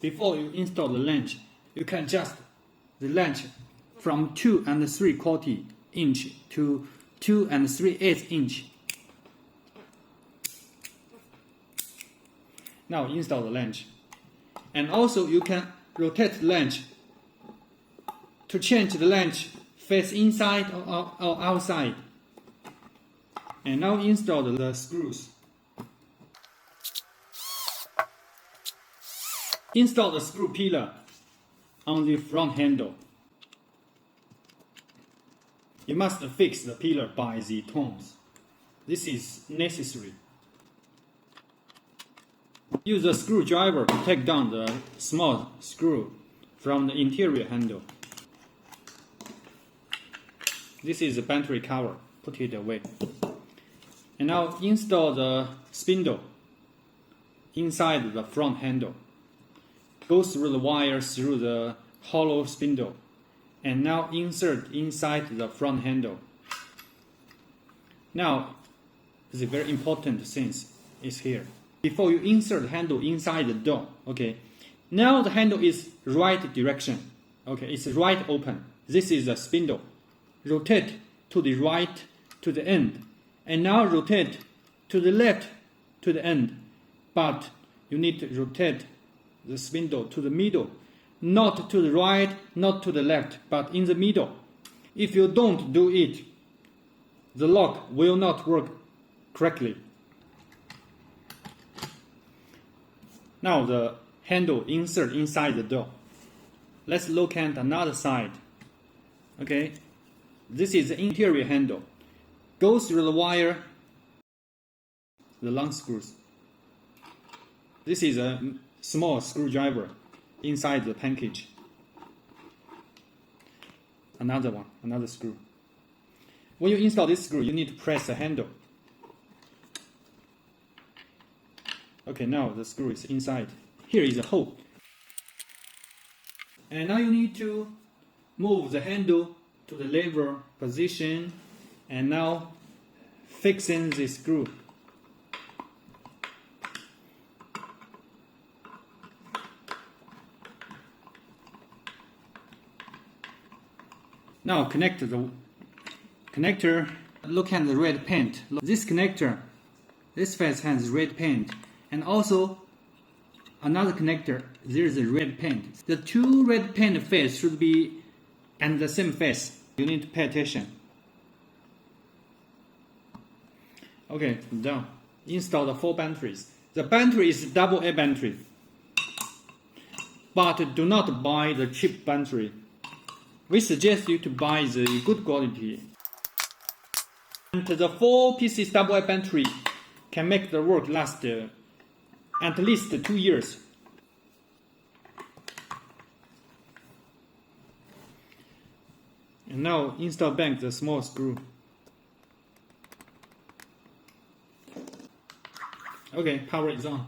Before you install the latch, you can adjust the latch from 2 3/4 inch to 2 3/8 inch. Now install the latch. And also you can rotate the latch to change the latch face inside or outside. And now install the screws. Install the screw pillar on the front handle. You must fix the pillar by the tongs. This is necessary. Use a screwdriver to take down the small screw from the interior handle. This is the battery cover. Put it away. And now install the spindle inside the front handle. Go through the wire through the hollow spindle. And now insert inside the front handle. Now, the very important thing is here. Before you insert the handle inside the door, okay. Now the handle is right direction, okay. It's right open. This is the spindle. Rotate to the right to the end, and now rotate to the left to the end. But you need to rotate the spindle to the middle, not to the right, not to the left, but in the middle. If you don't do it, the lock will not work correctly. Now the handle insert inside the door. Let's look at another side. Okay, this is the interior handle. Go through the wire, the long screws. This is a small screwdriver inside the package. Another one, another screw. When you install this screw, you need to press the handle. Okay, now the screw is inside. Here is a hole. And now you need to move the handle to the lever position, and now fixing the screw. Now connect the connector. Look at the red paint. This connector, this face has red paint. And also another connector, there is a red paint. The two red paint face should be at the same face. You need to pay attention. Okay, done. Install the 4 batteries. The battery is double A battery. But do not buy the cheap battery. We suggest you to buy the good quality. And the 4 pieces double A battery can make the work last at least 2 years. And now install back the small screw. Okay, power is on.